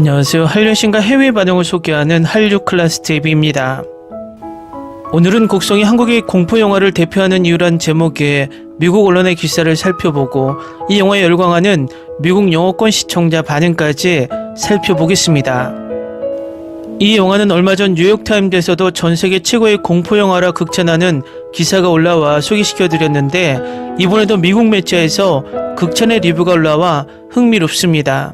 안녕하세요. 한류신과 해외 반응을 소개하는 한류클라스TV입니다. 오늘은 곡성이 한국의 공포영화를 대표하는 이유란 제목의 미국 언론의 기사를 살펴보고 이 영화에 열광하는 미국 영어권 시청자 반응까지 살펴보겠습니다. 이 영화는 얼마 전 뉴욕타임즈에서도 전세계 최고의 공포영화라 극찬하는 기사가 올라와 소개시켜드렸는데 이번에도 미국 매체에서 극찬의 리뷰가 올라와 흥미롭습니다.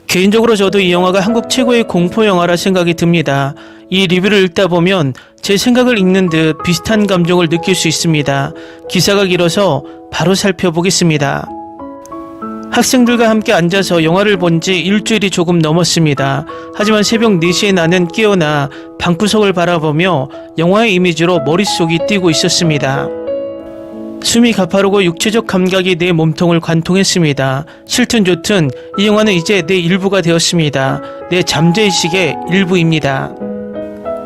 개인적으로 저도 이 영화가 한국 최고의 공포영화라 생각이 듭니다. 이 리뷰를 읽다 보면 제 생각을 읽는 듯 비슷한 감정을 느낄 수 있습니다. 기사가 길어서 바로 살펴보겠습니다. 학생들과 함께 앉아서 영화를 본 지 일주일이 조금 넘었습니다. 하지만 새벽 4시에 나는 깨어나 방구석을 바라보며 영화의 이미지로 머릿속이 뛰고 있었습니다. 숨이 가파르고 육체적 감각이 내 몸통을 관통했습니다. 싫든 좋든 이 영화는 이제 내 일부가 되었습니다. 내 잠재의식의 일부입니다.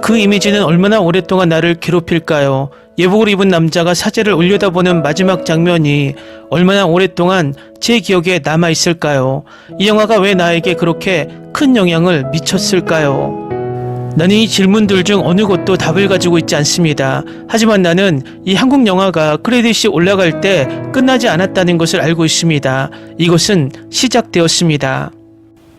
그 이미지는 얼마나 오랫동안 나를 괴롭힐까요? 예복을 입은 남자가 사제를 올려다보는 마지막 장면이 얼마나 오랫동안 제 기억에 남아있을까요? 이 영화가 왜 나에게 그렇게 큰 영향을 미쳤을까요? 나는 이 질문들 중 어느 것도 답을 가지고 있지 않습니다. 하지만 나는 이 한국 영화가 크레딧이 올라갈 때 끝나지 않았다는 것을 알고 있습니다. 이것은 시작되었습니다.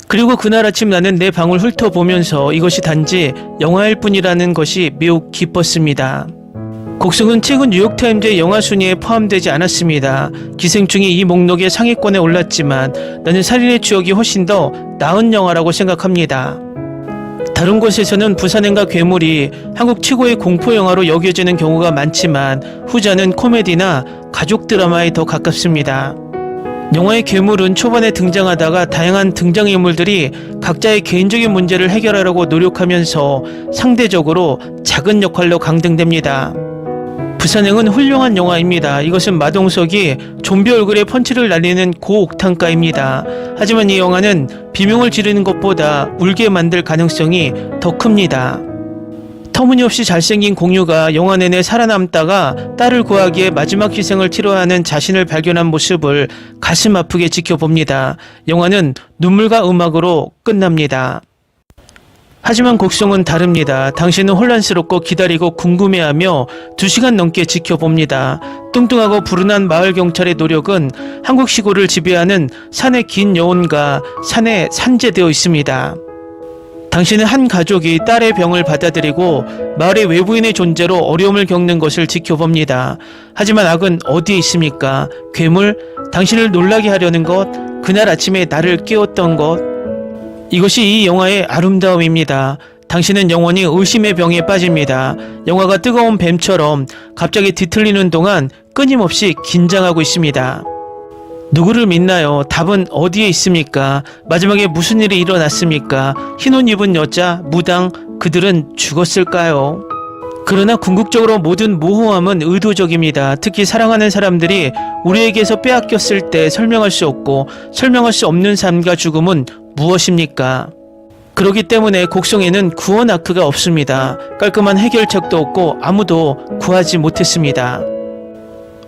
그리고 그날 아침 나는 내 방을 훑어보면서 이것이 단지 영화일 뿐이라는 것이 매우 기뻤습니다. 곡성은 최근 뉴욕타임즈의 영화 순위에 포함되지 않았습니다. 기생충이 이 목록의 상위권에 올랐지만 나는 살인의 추억이 훨씬 더 나은 영화라고 생각합니다. 다른 곳에서는 부산행과 괴물이 한국 최고의 공포영화로 여겨지는 경우가 많지만 후자는 코미디나 가족 드라마에 더 가깝습니다. 영화의 괴물은 초반에 등장하다가 다양한 등장인물들이 각자의 개인적인 문제를 해결하려고 노력하면서 상대적으로 작은 역할로 강등됩니다. 부산행은 훌륭한 영화입니다. 이것은 마동석이 좀비 얼굴에 펀치를 날리는 고옥탄가입니다. 하지만 이 영화는 비명을 지르는 것보다 울게 만들 가능성이 더 큽니다. 터무니없이 잘생긴 공유가 영화 내내 살아남다가 딸을 구하기에 마지막 희생을 치러야 하는 자신을 발견한 모습을 가슴 아프게 지켜봅니다. 영화는 눈물과 음악으로 끝납니다. 하지만 곡성은 다릅니다. 당신은 혼란스럽고 기다리고 궁금해하며 2시간 넘게 지켜봅니다. 뚱뚱하고 불운한 마을 경찰의 노력은 한국 시골을 지배하는 산의 긴 여운과 산에 산재되어 있습니다. 당신은 한 가족이 딸의 병을 받아들이고 마을의 외부인의 존재로 어려움을 겪는 것을 지켜봅니다. 하지만 악은 어디에 있습니까? 괴물? 당신을 놀라게 하려는 것? 그날 아침에 나를 깨웠던 것? 이것이 이 영화의 아름다움입니다. 당신은 영원히 의심의 병에 빠집니다. 영화가 뜨거운 뱀처럼 갑자기 뒤틀리는 동안 끊임없이 긴장하고 있습니다. 누구를 믿나요? 답은 어디에 있습니까? 마지막에 무슨 일이 일어났습니까? 흰옷 입은 여자, 무당, 그들은 죽었을까요? 그러나 궁극적으로 모든 모호함은 의도적입니다. 특히 사랑하는 사람들이 우리에게서 빼앗겼을 때 설명할 수 없고 설명할 수 없는 삶과 죽음은 무엇입니까? 그렇기 때문에 곡성에는 구원 아크가 없습니다. 깔끔한 해결책도 없고 아무도 구하지 못했습니다.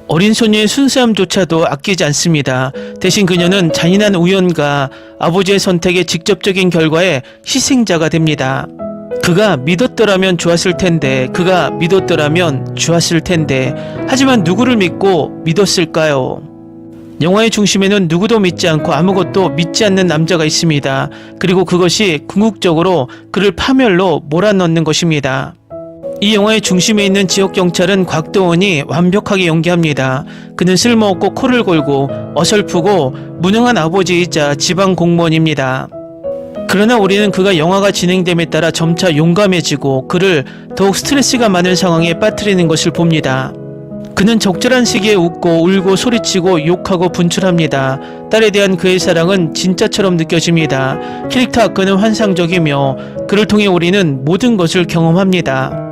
어린 소녀의 순수함조차도 아끼지 않습니다. 대신 그녀는 잔인한 우연과 아버지의 선택의 직접적인 결과에 희생자가 됩니다. 그가 믿었더라면 좋았을 텐데, 그가 믿었더라면 좋았을 텐데, 하지만 누구를 믿고 믿었을까요? 영화의 중심에는 누구도 믿지 않고 아무것도 믿지 않는 남자가 있습니다. 그리고 그것이 궁극적으로 그를 파멸로 몰아넣는 것입니다. 이 영화의 중심에 있는 지역경찰은 곽도원이 완벽하게 연기합니다. 그는 쓸모없고 코를 골고 어설프고 무능한 아버지이자 지방 공무원입니다. 그러나 우리는 그가 영화가 진행됨에 따라 점차 용감해지고 그를 더욱 스트레스가 많은 상황에 빠뜨리는 것을 봅니다. 그는 적절한 시기에 웃고 울고 소리치고 욕하고 분출합니다. 딸에 대한 그의 사랑은 진짜처럼 느껴집니다. 캐릭터 아크는 환상적이며 그를 통해 우리는 모든 것을 경험합니다.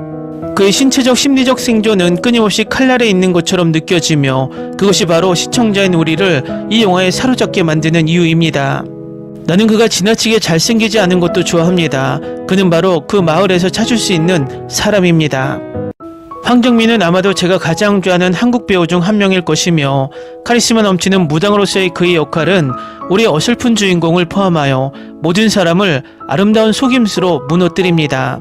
그의 신체적 심리적 생존은 끊임없이 칼날에 있는 것처럼 느껴지며 그것이 바로 시청자인 우리를 이 영화에 사로잡게 만드는 이유입니다. 나는 그가 지나치게 잘생기지 않은 것도 좋아합니다. 그는 바로 그 마을에서 찾을 수 있는 사람입니다. 황정민은 아마도 제가 가장 좋아하는 한국 배우 중 한 명일 것이며 카리스마 넘치는 무당으로서의 그의 역할은 우리 어설픈 주인공을 포함하여 모든 사람을 아름다운 속임수로 무너뜨립니다.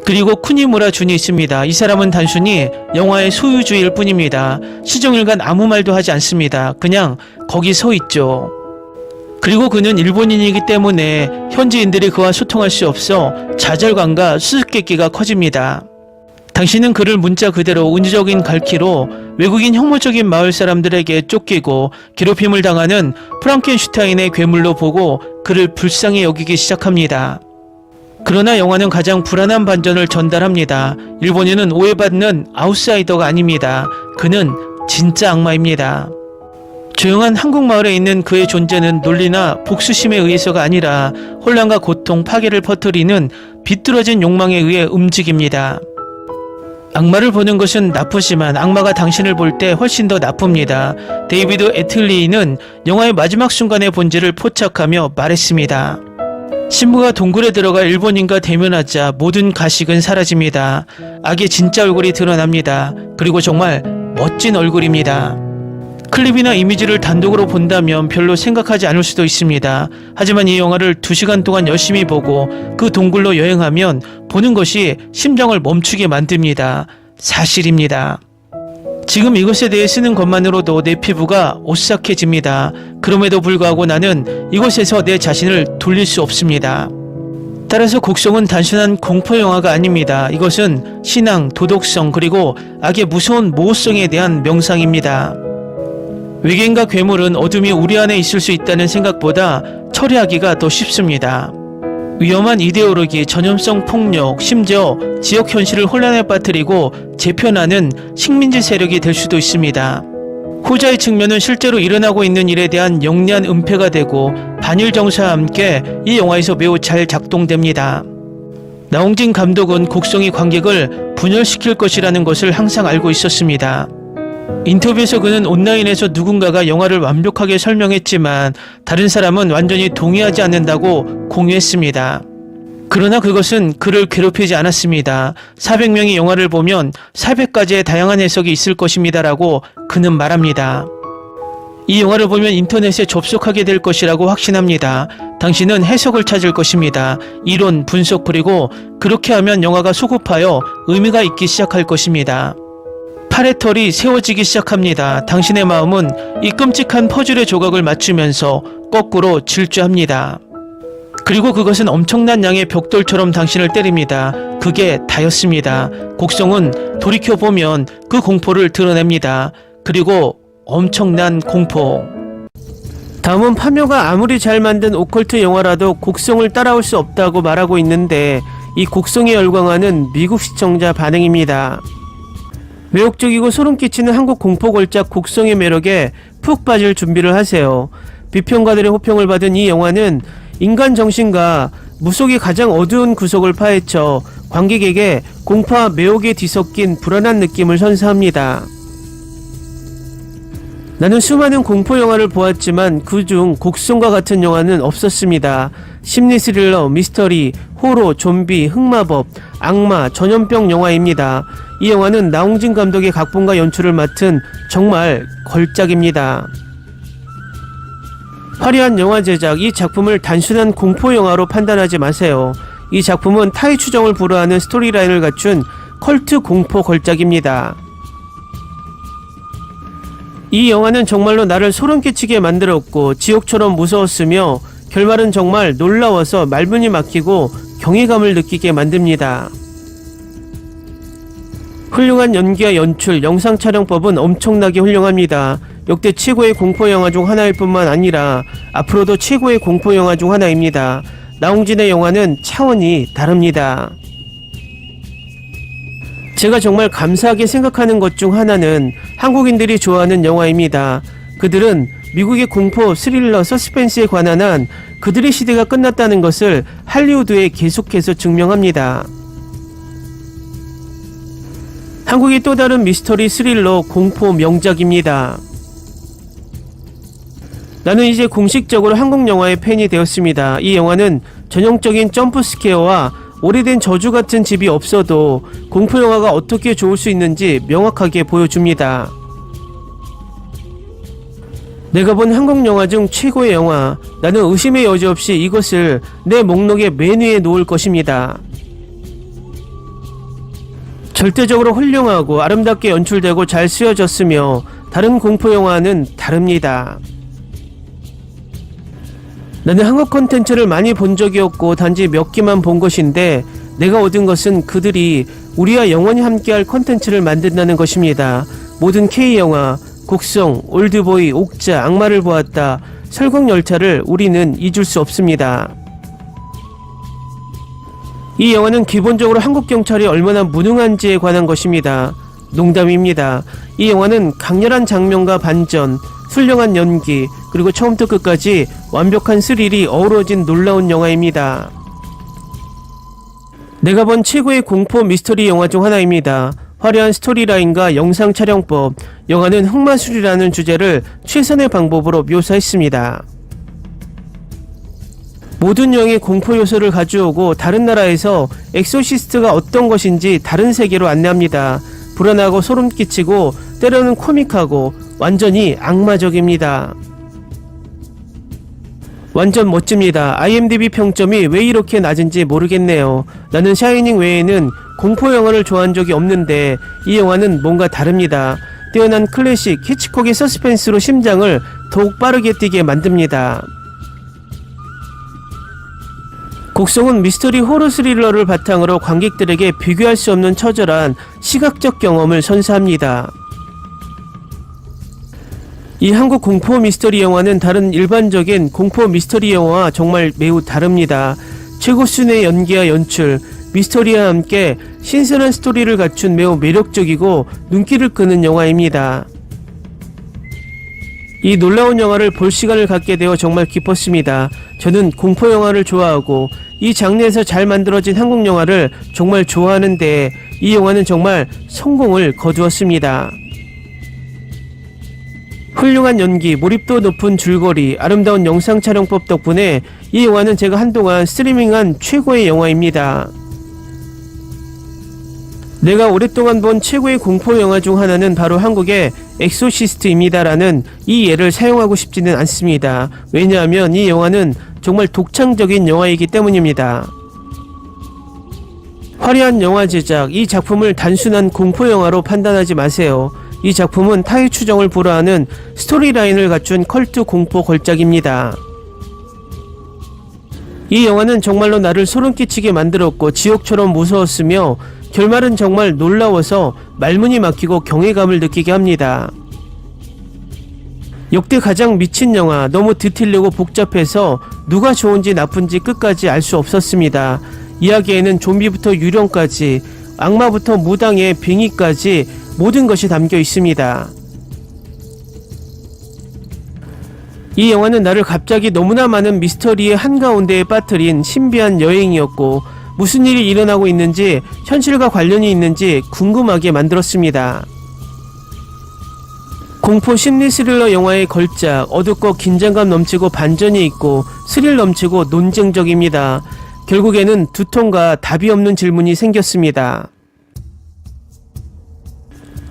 그리고 쿠니무라 준이 있습니다. 이 사람은 단순히 영화의 소유주일 뿐입니다. 시종일관 아무 말도 하지 않습니다. 그냥 거기 서 있죠. 그리고 그는 일본인이기 때문에 현지인들이 그와 소통할 수 없어 좌절감과 수수께끼가 커집니다. 당신은 그를 문자 그대로 운주적인 갈퀴로 외국인 혐오적인 마을 사람들에게 쫓기고 괴롭힘을 당하는 프랑켄슈타인의 괴물로 보고 그를 불쌍히 여기기 시작합니다. 그러나 영화는 가장 불안한 반전을 전달합니다. 일본인은 오해받는 아웃사이더가 아닙니다. 그는 진짜 악마입니다. 조용한 한국 마을에 있는 그의 존재는 논리나 복수심에 의해서가 아니라 혼란과 고통, 파괴를 퍼뜨리는 비뚤어진 욕망에 의해 움직입니다. 악마를 보는 것은 나쁘지만 악마가 당신을 볼 때 훨씬 더 나쁩니다. 데이비드 애틀리는 영화의 마지막 순간의 본질을 포착하며 말했습니다. 신부가 동굴에 들어가 일본인과 대면하자 모든 가식은 사라집니다. 악의 진짜 얼굴이 드러납니다. 그리고 정말 멋진 얼굴입니다. 클립이나 이미지를 단독으로 본다면 별로 생각하지 않을 수도 있습니다. 하지만 이 영화를 2시간 동안 열심히 보고 그 동굴로 여행하면 보는 것이 심장을 멈추게 만듭니다. 사실입니다. 지금 이것에 대해 쓰는 것만으로도 내 피부가 오싹해집니다. 그럼에도 불구하고 나는 이곳에서 내 자신을 돌릴 수 없습니다. 따라서 곡성은 단순한 공포영화가 아닙니다. 이것은 신앙, 도덕성 그리고 악의 무서운 모호성에 대한 명상입니다. 외계인과 괴물은 어둠이 우리 안에 있을 수 있다는 생각보다 처리하기가 더 쉽습니다. 위험한 이데올로기, 전염성 폭력, 심지어 지역 현실을 혼란에 빠뜨리고 재편하는 식민지 세력이 될 수도 있습니다. 호자의 측면은 실제로 일어나고 있는 일에 대한 영리한 은폐가 되고 반일 정서와 함께 이 영화에서 매우 잘 작동됩니다. 나홍진 감독은 곡성이 관객을 분열시킬 것이라는 것을 항상 알고 있었습니다. 인터뷰에서 그는 온라인에서 누군가가 영화를 완벽하게 설명했지만 다른 사람은 완전히 동의하지 않는다고 공유했습니다. 그러나 그것은 그를 괴롭히지 않았습니다. 400명이 영화를 보면 400가지의 다양한 해석이 있을 것입니다라고 그는 말합니다. 이 영화를 보면 인터넷에 접속하게 될 것이라고 확신합니다. 당신은 해석을 찾을 것입니다. 이론, 분석 그리고 그렇게 하면 영화가 소급하여 의미가 있기 시작할 것입니다. 팔의 털이 세워지기 시작합니다. 당신의 마음은 이 끔찍한 퍼즐의 조각을 맞추면서 거꾸로 질주합니다. 그리고 그것은 엄청난 양의 벽돌처럼 당신을 때립니다. 그게 다였습니다. 곡성은 돌이켜보면 그 공포를 드러냅니다. 그리고 엄청난 공포. 다음은 파묘가 아무리 잘 만든 오컬트 영화라도 곡성을 따라올 수 없다고 말하고 있는데 이 곡성에 열광하는 미국 시청자 반응입니다. 매혹적이고 소름 끼치는 한국 공포 걸작 곡성의 매력에 푹 빠질 준비를 하세요. 비평가들의 호평을 받은 이 영화는 인간 정신과 무속의 가장 어두운 구석을 파헤쳐 관객에게 공포와 매혹에 뒤섞인 불안한 느낌을 선사합니다. 나는 수많은 공포 영화를 보았지만 그중 곡성과 같은 영화는 없었습니다. 심리 스릴러, 미스터리, 호러, 좀비, 흑마법, 악마, 전염병 영화입니다. 이 영화는 나홍진 감독의 각본과 연출을 맡은 정말 걸작입니다. 화려한 영화 제작, 이 작품을 단순한 공포 영화로 판단하지 마세요. 이 작품은 타의 추정을 불허하는 스토리라인을 갖춘 컬트 공포 걸작입니다. 이 영화는 정말로 나를 소름 끼치게 만들었고 지옥처럼 무서웠으며 결말은 정말 놀라워서 말문이 막히고 경이감을 느끼게 만듭니다. 훌륭한 연기와 연출, 영상 촬영법은 엄청나게 훌륭합니다. 역대 최고의 공포 영화 중 하나일 뿐만 아니라 앞으로도 최고의 공포 영화 중 하나입니다. 나홍진의 영화는 차원이 다릅니다. 제가 정말 감사하게 생각하는 것 중 하나는 한국인들이 좋아하는 영화입니다. 그들은 미국의 공포, 스릴러, 서스펜스에 관한 한 그들의 시대가 끝났다는 것을 할리우드에 계속해서 증명합니다. 한국의 또 다른 미스터리, 스릴러, 공포 명작입니다. 나는 이제 공식적으로 한국 영화의 팬이 되었습니다. 이 영화는 전형적인 점프 스퀘어와 오래된 저주 같은 집이 없어도 공포 영화가 어떻게 좋을 수 있는지 명확하게 보여줍니다. 내가 본 한국 영화 중 최고의 영화, 나는 의심의 여지 없이 이것을 내 목록의 맨 위에 놓을 것입니다. 절대적으로 훌륭하고 아름답게 연출되고 잘 쓰여졌으며 다른 공포 영화는 다릅니다. 나는 한국 콘텐츠를 많이 본 적이 없고 단지 몇 개만 본 것인데 내가 얻은 것은 그들이 우리와 영원히 함께할 콘텐츠를 만든다는 것입니다. 모든 K영화, 곡성, 올드보이, 옥자, 악마를 보았다, 설국열차를 우리는 잊을 수 없습니다. 이 영화는 기본적으로 한국 경찰이 얼마나 무능한지에 관한 것입니다. 농담입니다. 이 영화는 강렬한 장면과 반전, 훌륭한 연기, 그리고 처음부터 끝까지 완벽한 스릴이 어우러진 놀라운 영화입니다. 내가 본 최고의 공포 미스터리 영화 중 하나입니다. 화려한 스토리라인과 영상 촬영법, 영화는 흑마술이라는 주제를 최선의 방법으로 묘사했습니다. 모든 영의 공포 요소를 가져오고 다른 나라에서 엑소시스트가 어떤 것인지 다른 세계로 안내합니다. 불안하고 소름 끼치고 때로는 코믹하고 완전히 악마적입니다. 완전 멋집니다. IMDb 평점이 왜 이렇게 낮은지 모르겠네요. 나는 샤이닝 외에는 공포 영화를 좋아한 적이 없는데 이 영화는 뭔가 다릅니다. 뛰어난 클래식 히치콕의 서스펜스로 심장을 더욱 빠르게 뛰게 만듭니다. 곡성은 미스터리 호러 스릴러를 바탕으로 관객들에게 비교할 수 없는 처절한 시각적 경험을 선사합니다. 이 한국 공포 미스터리 영화는 다른 일반적인 공포 미스터리 영화와 정말 매우 다릅니다. 최고 수준의 연기와 연출, 미스터리와 함께 신선한 스토리를 갖춘 매우 매력적이고 눈길을 끄는 영화입니다. 이 놀라운 영화를 볼 시간을 갖게 되어 정말 기뻤습니다. 저는 공포 영화를 좋아하고 이 장르에서 잘 만들어진 한국 영화를 정말 좋아하는데 이 영화는 정말 성공을 거두었습니다. 훌륭한 연기, 몰입도 높은 줄거리, 아름다운 영상 촬영법 덕분에 이 영화는 제가 한동안 스트리밍한 최고의 영화입니다. 내가 오랫동안 본 최고의 공포 영화 중 하나는 바로 한국의 엑소시스트입니다라는 이 예를 사용하고 싶지는 않습니다. 왜냐하면 이 영화는 정말 독창적인 영화이기 때문입니다. 화려한 영화 제작, 이 작품을 단순한 공포 영화로 판단하지 마세요. 이 작품은 타의 추정을 불허하는 스토리라인을 갖춘 컬트 공포 걸작입니다. 이 영화는 정말로 나를 소름 끼치게 만들었고 지옥처럼 무서웠으며 결말은 정말 놀라워서 말문이 막히고 경외감을 느끼게 합니다. 역대 가장 미친 영화, 너무 뒤틀리고 복잡해서 누가 좋은지 나쁜지 끝까지 알 수 없었습니다. 이야기에는 좀비부터 유령까지, 악마부터 무당의 빙의까지 모든 것이 담겨 있습니다. 이 영화는 나를 갑자기 너무나 많은 미스터리의 한가운데에 빠뜨린 신비한 여행이었고 무슨 일이 일어나고 있는지 현실과 관련이 있는지 궁금하게 만들었습니다. 공포 심리 스릴러 영화의 걸작, 어둡고 긴장감 넘치고 반전이 있고 스릴 넘치고 논쟁적입니다. 결국에는 두통과 답이 없는 질문이 생겼습니다.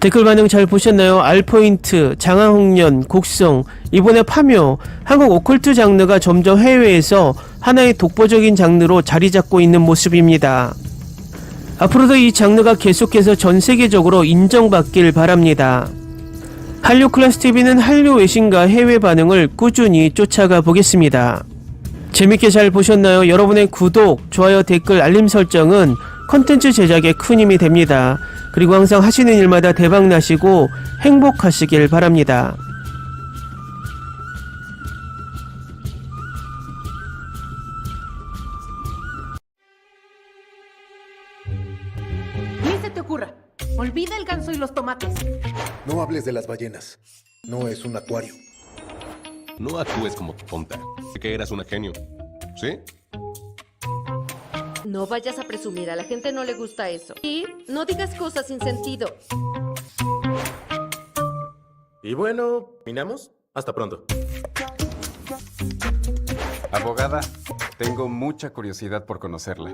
댓글 반응 잘 보셨나요? 알포인트, 장하홍련, 곡성, 이번에 파묘, 한국 오컬트 장르가 점점 해외에서 하나의 독보적인 장르로 자리 잡고 있는 모습입니다. 앞으로도 이 장르가 계속해서 전 세계적으로 인정받길 바랍니다. 한류 클래스 TV는 한류 외신과 해외 반응을 꾸준히 쫓아가 보겠습니다. 재밌게 잘 보셨나요? 여러분의 구독, 좋아요, 댓글, 알림 설정은 컨텐츠 제작에 큰 힘이 됩니다. 그리고 항상 하시는 일마다 대박 나시고 행복하시길 바랍니다. Ni se te ocurra. Olvida el ganso y los tomates. No hables de las ballenas. No es un acuario. No actúes como tonta. Sé que eras una genio. ¿Sí? No vayas a presumir, a la gente no le gusta eso. Y no digas cosas sin sentido. Y bueno, ¿terminamos? Hasta pronto. Abogada, tengo mucha curiosidad por conocerla.